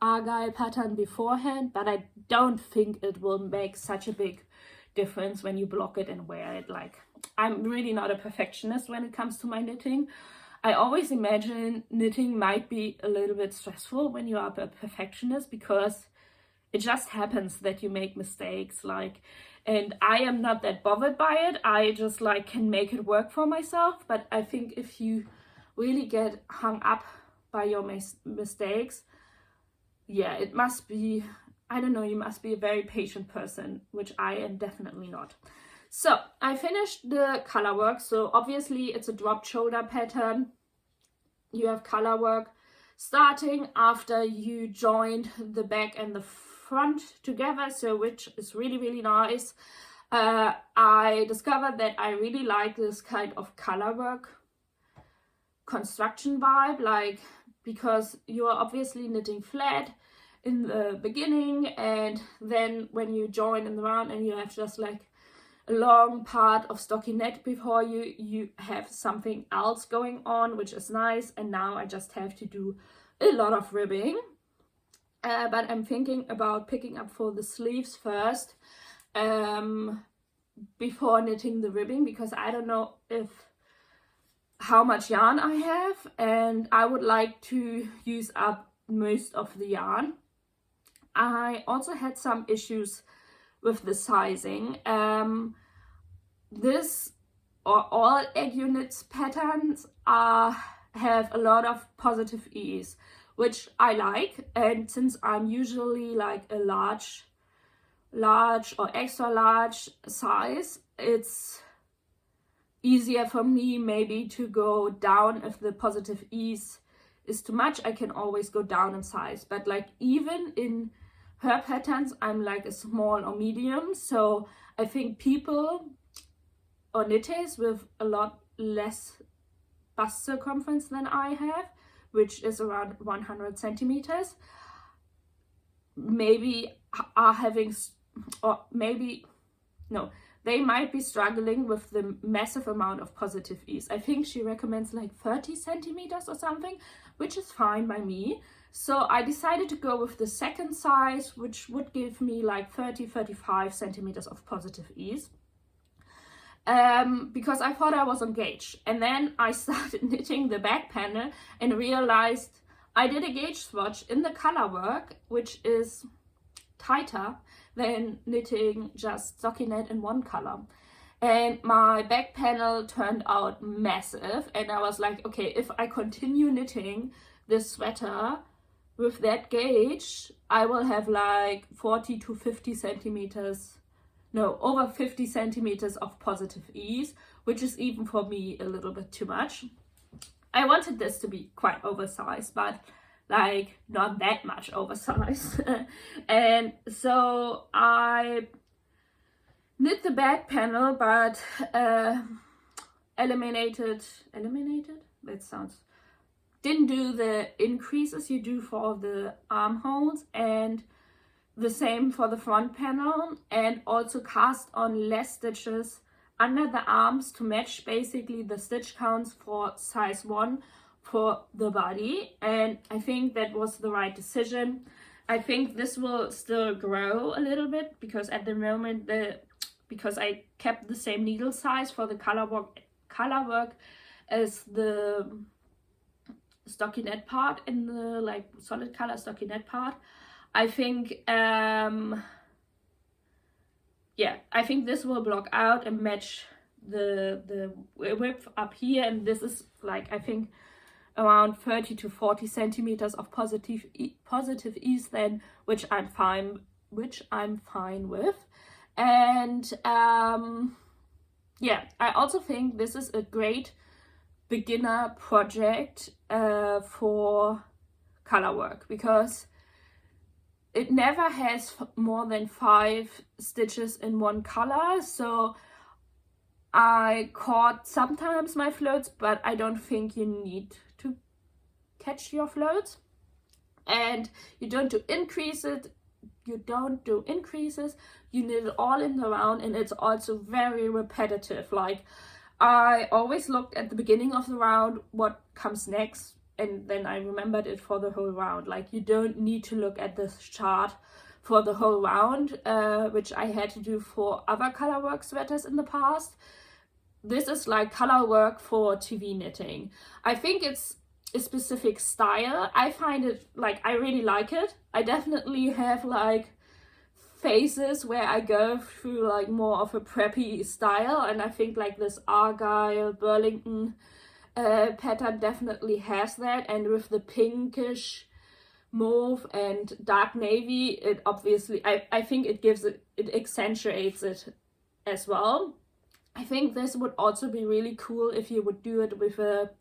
Argyle pattern beforehand, but I don't think it will make such a big difference when you block it and wear it. Like, I'm really not a perfectionist when it comes to my knitting. I always imagine knitting might be a little bit stressful when you are a perfectionist, because it just happens that you make mistakes, like, and I am not that bothered by it. I just like can make it work for myself. But I think if you really get hung up by your mistakes, yeah, it must be, I don't know, you must be a very patient person, which I am definitely not. So I finished the color work. So obviously it's a dropped shoulder pattern. You have color work starting after you joined the back and the front together, so which is really, really nice. I discovered that I really like this kind of color work construction vibe, like, because you are obviously knitting flat in the beginning, and then when you join in the round and you have just like a long part of stockinette before you have something else going on, which is nice. And now I just have to do a lot of ribbing, but I'm thinking about picking up for the sleeves first, before knitting the ribbing, because I don't know how much yarn I have, and I would like to use up most of the yarn. I also had some issues with the sizing. This or all aegyoknits patterns have a lot of positive ease, which I like, and since I'm usually like a large or extra large size, it's easier for me maybe to go down. If the positive ease is too much, I can always go down in size. But like even in her patterns, I'm like a small or medium, so I think people or knitters with a lot less bust circumference than I have, which is around 100 centimeters, maybe are having, or maybe, no, they might be struggling with the massive amount of positive ease. I think she recommends like 30 centimeters or something, which is fine by me. So I decided to go with the second size, which would give me like 30-35 centimeters of positive ease. Because I thought I was on gauge. And then I started knitting the back panel and realized I did a gauge swatch in the color work, which is tighter than knitting just stockinette in one color. And my back panel turned out massive, and I was like, okay, if I continue knitting this sweater with that gauge, I will have like 40 to 50 centimeters, no, over 50 centimeters of positive ease, which is even for me a little bit too much. I wanted this to be quite oversized, but like not that much oversized. And so I knit the back panel, but eliminated, that sounds, didn't do the increases you do for the armholes, and the same for the front panel, and also cast on less stitches under the arms to match basically the stitch counts for size 1 for the body. And I think that was the right decision. I think this will still grow a little bit, because at the moment because I kept the same needle size for the color work as the stockinette part in the like solid color stockinette part. I think yeah, I think this will block out and match the width up here, and this is like, I think around 30 to 40 centimeters of positive ease then, which I'm fine with. And yeah, I also think this is a great beginner project for color work, because it never has more than 5 stitches in one color. So I cord sometimes my floats, but I don't think you need to catch your floats. And you don't do increases, you knit it all in the round, and it's also very repetitive. Like, I always looked at the beginning of the round what comes next, and then I remembered it for the whole round. Like, you don't need to look at this chart for the whole round, which I had to do for other color work sweaters in the past. This is like color work for TV knitting. I think it's a specific style. I find it, like, I really like it. I definitely have like phases where I go through like more of a preppy style, and I think like this Argyle Burlington pattern definitely has that. And with the pinkish mauve and dark navy, it obviously, I think it gives it accentuates it as well. I think this would also be really cool if you would do it with a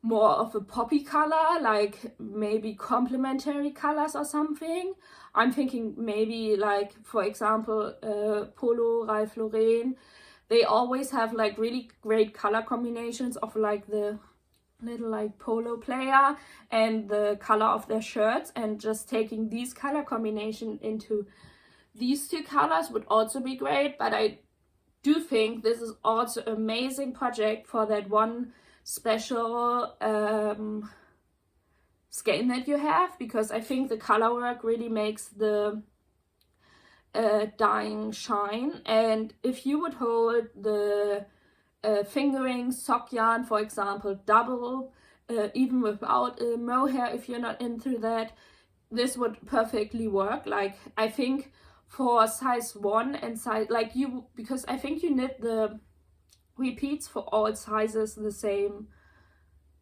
more of a poppy color, like maybe complementary colors or something. I'm thinking maybe like, for example, Polo, Ralph Lauren, they always have like really great color combinations of like the little like polo player and the color of their shirts, and just taking these color combination into these two colors would also be great. But I do think this is also an amazing project for that one special skein that you have, because I think the color work really makes the dyeing shine. And if you would hold the fingering sock yarn, for example, double, even without a mohair, if you're not into that, this would perfectly work. Like, I think for size 1 and size, like, you, because I think you knit the repeats for all sizes the same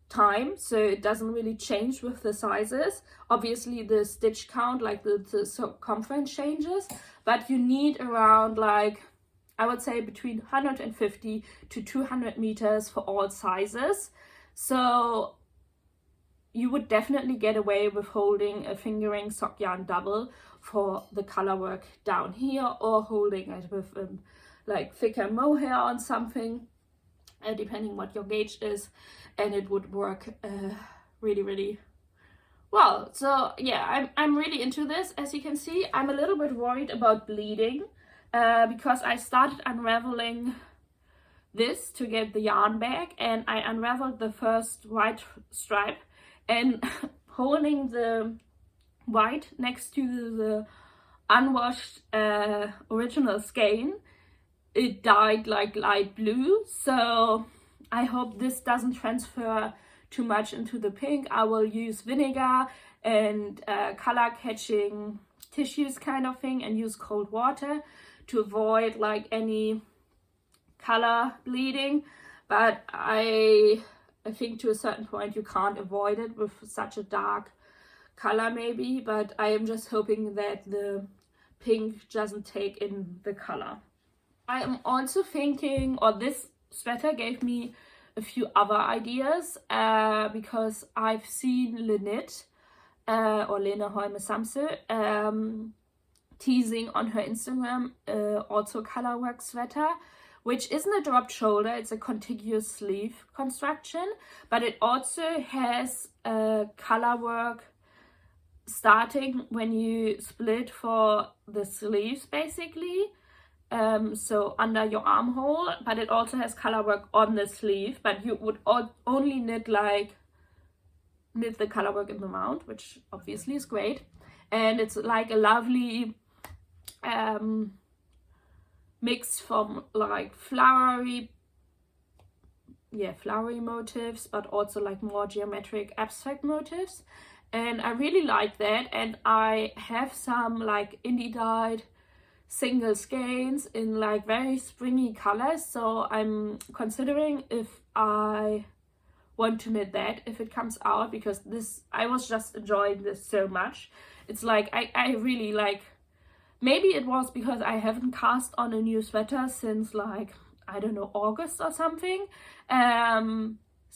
time, so it doesn't really change with the sizes. Obviously the stitch count, like the circumference changes, but you need around, like, I would say between 150 to 200 meters for all sizes. So you would definitely get away with holding a fingering sock yarn double for the color work down here, or holding it with like thicker mohair on something, depending what your gauge is, and it would work really, really well. So yeah, I'm really into this. As you can see, I'm a little bit worried about bleeding, because I started unraveling this to get the yarn back, and I unraveled the first white stripe, and holding the white next to the unwashed original skein, it dyed like light blue. So I hope this doesn't transfer too much into the pink. I will use vinegar and color catching tissues kind of thing, and use cold water to avoid like any color bleeding. But I think to a certain point you can't avoid it with such a dark color maybe, but I am just hoping that the pink doesn't take in the color. I am also thinking, or this sweater gave me a few other ideas, because I've seen Lynette or Lena Holme Samse teasing on her Instagram also color work sweater, which isn't a dropped shoulder, it's a contiguous sleeve construction, but it also has color work starting when you split for the sleeves basically, so under your armhole, but it also has color work on the sleeve, but you would only knit the color work in the round, which obviously is great. And it's like a lovely mix from like flowery motifs, but also like more geometric abstract motifs, and I really like that. And I have some like indie dyed single skeins in like very springy colors, so I'm considering if I want to knit that if it comes out, because this, I was just enjoying this so much. It's like I really like, maybe it was because I haven't cast on a new sweater since like, I don't know, August or something.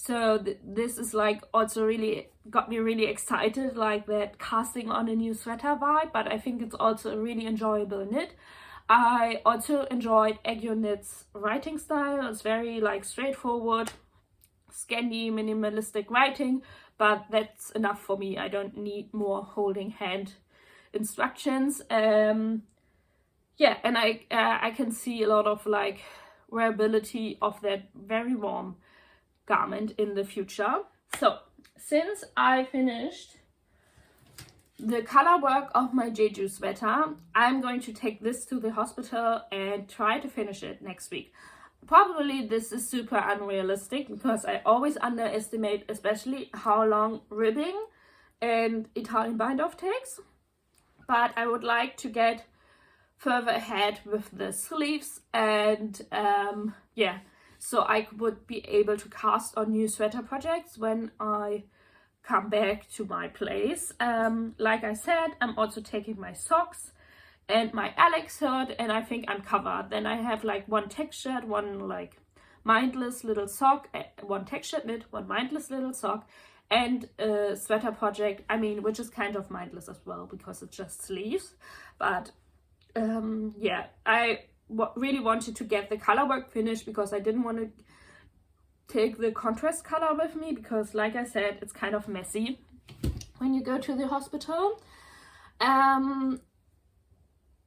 So this is like also really got me really excited, like that casting on a new sweater vibe, but I think it's also a really enjoyable knit. I also enjoyed aegyoknit's writing style. It's very like straightforward, Scandi, minimalistic writing, but that's enough for me. I don't need more holding hand instructions. Yeah, and I can see a lot of like wearability of that very warm garment in the future. So since I finished the color work of my Jeju sweater, I'm going to take this to the hospital and try to finish it next week. Probably this is super unrealistic because I always underestimate especially how long ribbing and Italian bind off takes, but I would like to get further ahead with the sleeves, and yeah, so I would be able to cast on new sweater projects when I come back to my place. Like I said, I'm also taking my socks and my Alex hood, and I think I'm covered. Then I have like one textured, one like mindless little sock, one textured knit, one mindless little sock, and a sweater project, I mean, which is kind of mindless as well because it's just sleeves. But yeah, I really wanted to get the color work finished because I didn't want to take the contrast color with me, because like I said, it's kind of messy when you go to the hospital.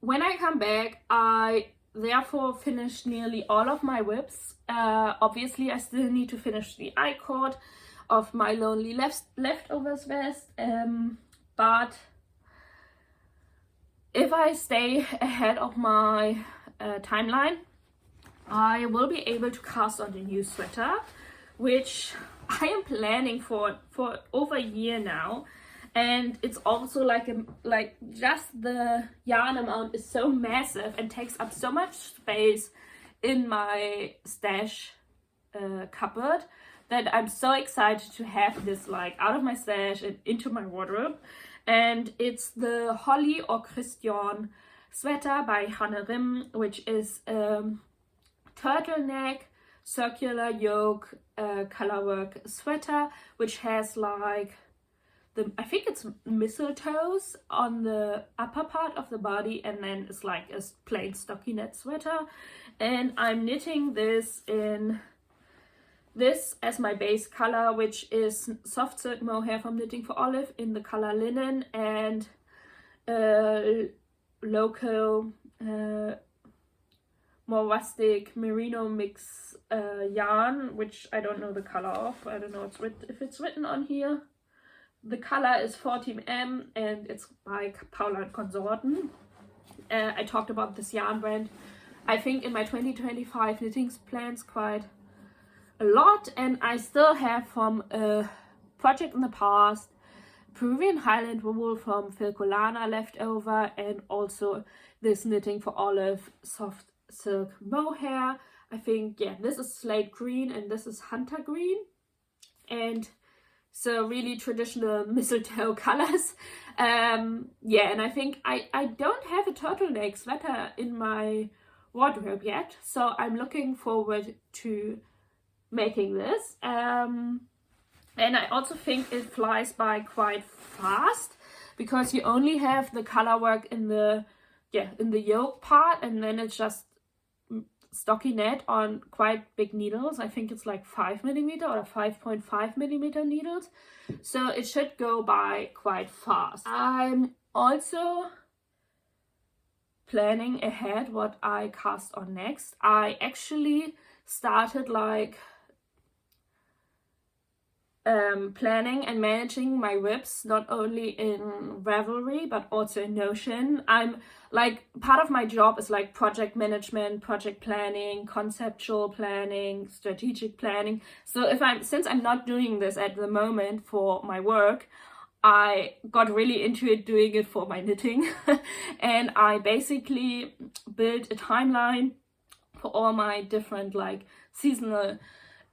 When I come back, I therefore finished nearly all of my whips. Obviously I still need to finish the I-cord of my lonely leftovers vest, but if I stay ahead of my timeline, I will be able to cast on the new sweater, which I am planning for over a year now. And it's also like just the yarn amount is so massive and takes up so much space in my stash cupboard that I'm so excited to have this like out of my stash and into my wardrobe. And it's the Holly or Christian sweater by Hanne Rimmen, which is turtleneck, circular yoke, colorwork sweater, which has like I think it's mistletoes on the upper part of the body, and then it's like a plain stockinette sweater. And I'm knitting this in this as my base color, which is soft silk mohair from Knitting for Olive in the color linen, and local more rustic merino mix yarn, which I don't know the color of. I don't know if it's written on here. The color is 40mm and it's by Paula and Consorten. I talked about this yarn brand, I think, in my 2025 knitting plans quite a lot, and I still have from a project in the past Peruvian Highland wool from Lana left over, and also this Knitting for Olive soft silk mohair. I think, yeah, this is slate green and this is hunter green, and so really traditional mistletoe colors. Yeah, and I think I don't have a turtleneck sweater in my wardrobe yet, so I'm looking forward to making this. And I also think it flies by quite fast because you only have the color work in the yoke part, and then it's just stockinette on quite big needles. I think it's like 5mm or 5.5mm needles, so it should go by quite fast. I'm also planning ahead what I cast on next. I actually started like planning and managing my whips not only in Ravelry but also in Notion. I'm like, part of my job is like project management, project planning, conceptual planning, strategic planning. So since I'm not doing this at the moment for my work, I got really into it doing it for my knitting. And I basically built a timeline for all my different like seasonal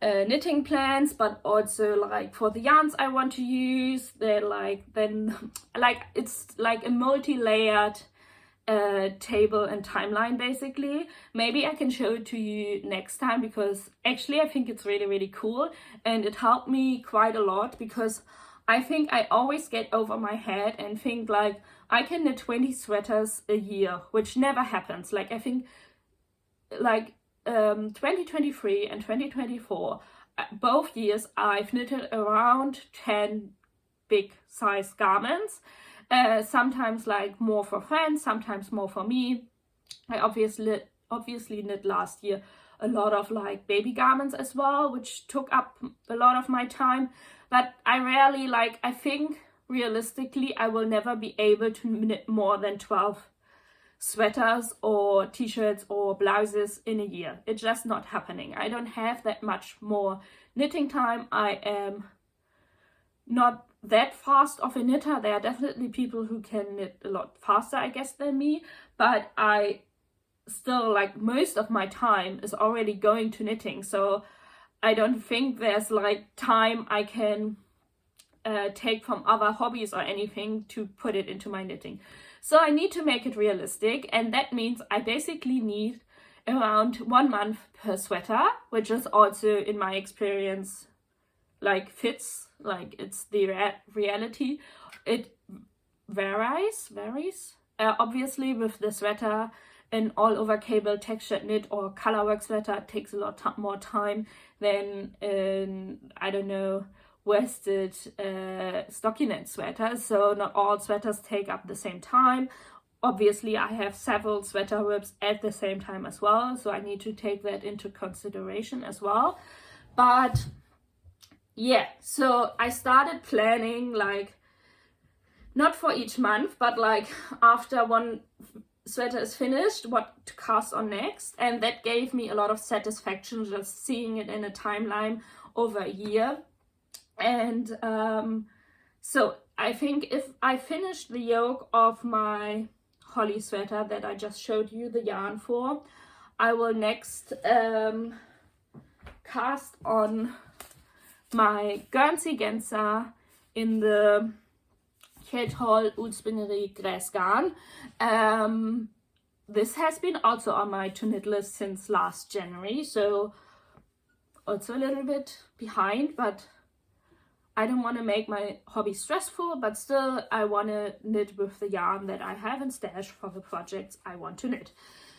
knitting plans, but also like for the yarns I want to use. They're like, then like it's like a multi-layered table and timeline basically. Maybe I can show it to you next time, because actually I think it's really, really cool, and it helped me quite a lot, because I think I always get over my head and think like I can knit 20 sweaters a year, which never happens. Like I think like 2023 and 2024, both years I've knitted around 10 big size garments, sometimes like more for friends, sometimes more for me. I obviously knit last year a lot of like baby garments as well, which took up a lot of my time, but I rarely, like, I think realistically I will never be able to knit more than 12 sweaters or t-shirts or blouses in a year. It's just not happening. I don't have that much more knitting time. I am not that fast of a knitter. There are definitely people who can knit a lot faster, I guess, than me, but I still, like, most of my time is already going to knitting, so I don't think there's like time I can take from other hobbies or anything to put it into my knitting. So I need to make it realistic, and that means I basically need around 1 month per sweater, which is also, in my experience, like fits, like it's the reality. It varies. Obviously with the sweater, an all over cable textured knit or colorwork sweater takes a lot more time than I don't know, worsted stockinette sweaters. So not all sweaters take up the same time. Obviously I have several sweater whips at the same time as well, so I need to take that into consideration as well. But yeah, so I started planning, like, not for each month, but like after one sweater is finished, what to cast on next, and that gave me a lot of satisfaction just seeing it in a timeline over a year. And so I think if I finish the yoke of my holly sweater that I just showed you the yarn for, I will next cast on my Guernsey Genser in the Kate Ulspinnery Grass Garn. This has been also on my to knit list since last January, so also a little bit behind, but I don't want to make my hobby stressful, but still I want to knit with the yarn that I have in stash for the projects I want to knit.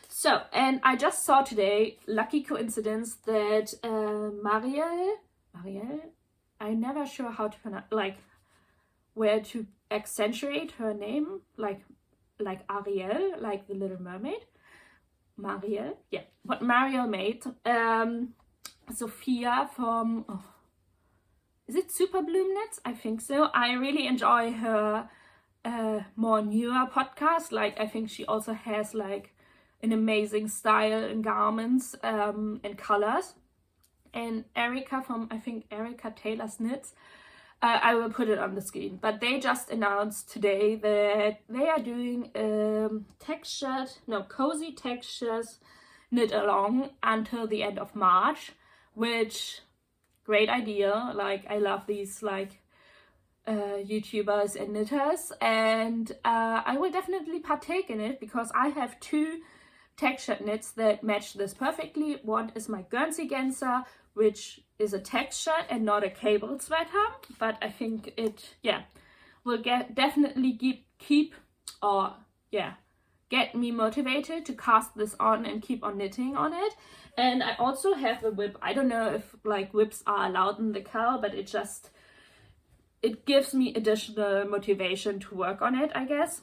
So, and I just saw today, lucky coincidence, that Marielle, I'm never sure how to pronounce, like, where to accentuate her name, like Ariel, like the Little Mermaid. Marielle, yeah, what Marielle made. Sophia from, is it Super Bloom Knits? I think so. I really enjoy her more newer podcast. Like, I think she also has like an amazing style in garments and colors. And Erica from, I think, Erica Taylor's Knits. I will put it on the screen. But they just announced today that they are doing cozy textures knit along until the end of March, which, great idea. Like, I love these like YouTubers and knitters, and I will definitely partake in it because I have 2 textured knits that match this perfectly. One is my Guernsey Genser, which is a texture and not a cable sweater, but I think it, yeah, will definitely get me motivated to cast this on and keep on knitting on it. And I also have a whip. I don't know if like whips are allowed in the car, but it gives me additional motivation to work on it, I guess.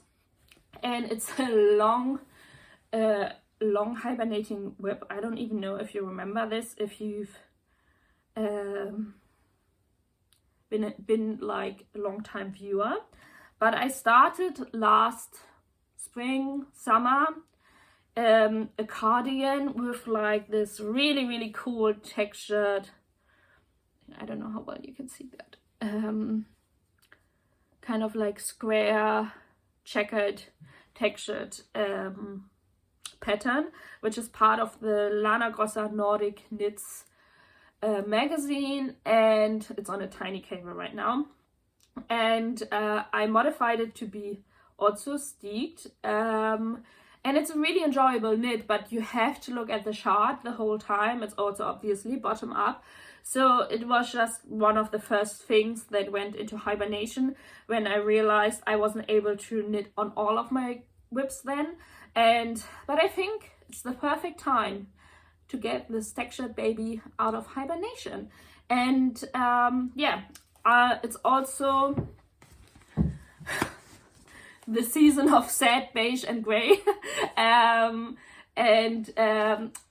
And it's a long hibernating whip. I don't even know if you remember this, if you've been like a long time viewer, but I started last spring, summer, a cardigan with like this really, really cool textured, I don't know how well you can see that, kind of like square checkered textured pattern, which is part of the Lana Grossa Nordic knits magazine, and it's on a tiny cable right now. And I modified it to be also steeked. And it's a really enjoyable knit, but you have to look at the chart the whole time. It's also obviously bottom up. So it was just one of the first things that went into hibernation when I realized I wasn't able to knit on all of my whips then. But I think it's the perfect time to get this textured baby out of hibernation. And it's also the season of sad beige and gray.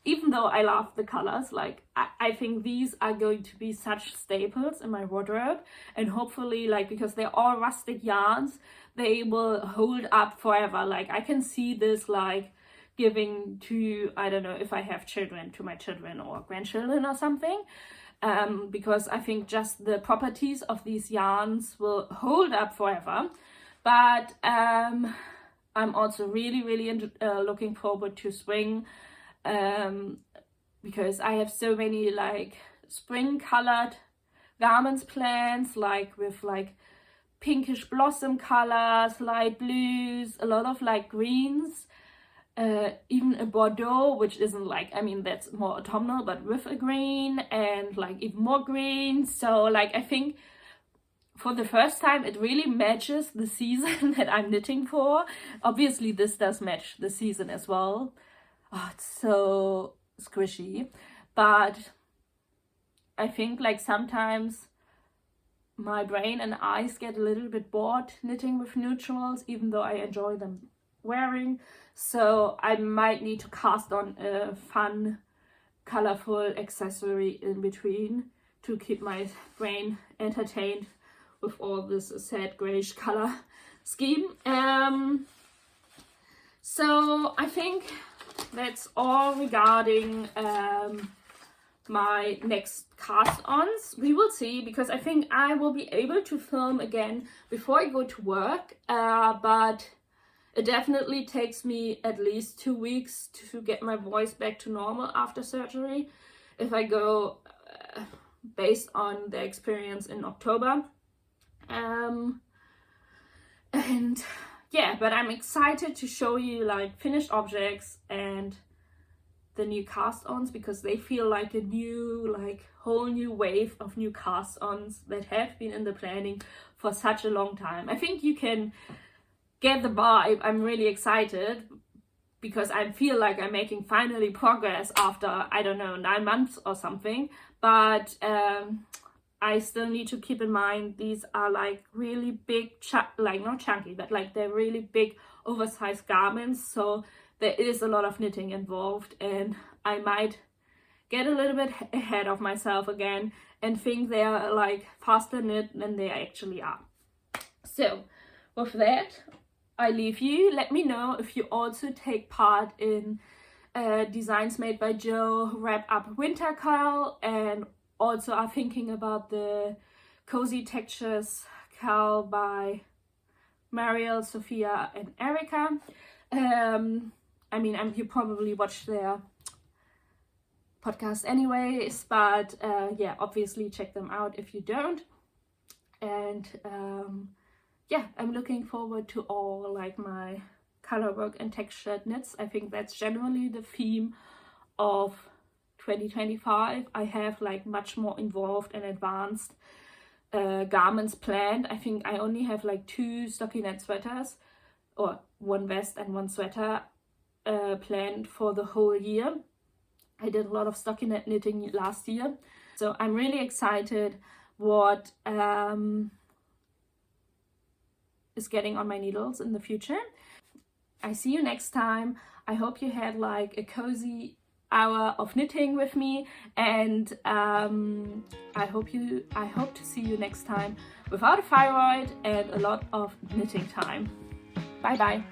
Even though I love the colors, like I think these are going to be such staples in my wardrobe, and hopefully, like, because they're all rustic yarns, they will hold up forever. Like I can see this like giving to, I don't know, if I have children, to my children or grandchildren or something. Because I think just the properties of these yarns will hold up forever. But I'm also really looking forward to spring, because I have so many like spring colored garments planned, like with like pinkish blossom colors, light blues, a lot of like greens, even a Bordeaux, which isn't like, I mean, that's more autumnal, but with a green, and like even more green. So like I think for the first time it really matches the season that I'm knitting for. Obviously this does match the season as well. Oh, it's so squishy. But I think like sometimes my brain and eyes get a little bit bored knitting with neutrals, even though I enjoy them wearing. So I might need to cast on a fun, colorful accessory in between to keep my brain entertained with all this sad grayish color scheme. So I think that's all regarding my next cast-ons. We will see, because I think I will be able to film again before I go to work, but it definitely takes me at least 2 weeks to get my voice back to normal after surgery, if I go based on the experience in October. And yeah, but I'm excited to show you like finished objects and the new cast-ons, because they feel like a new, like whole new wave of new cast-ons that have been in the planning for such a long time. I think you can get the vibe. I'm really excited because I feel like I'm making finally progress after, I don't know, 9 months or something. But I still need to keep in mind these are like really big, like not chunky, but like they're really big oversized garments. So there is a lot of knitting involved, and I might get a little bit ahead of myself again and think they are like faster knit than they actually are. So with that, I leave you. Let me know if you also take part in Designs Made by Jo Wrap Up Winter Curl, and also are thinking about the Cozy Textures curl by Mariel, Sophia and Erica. I mean, you probably watch their podcast anyways, but yeah, obviously check them out if you don't. And yeah, I'm looking forward to all like my color work and textured knits. I think that's generally the theme of 2025. I have like much more involved and advanced garments planned. I think I only have like 2 stockinette sweaters, or 1 vest and 1 sweater planned for the whole year. I did a lot of stockinette knitting last year, so I'm really excited what is getting on my needles in the future. I see you next time. I hope you had like a cozy hour of knitting with me, and I hope to see you next time without a thyroid and a lot of knitting time. Bye bye.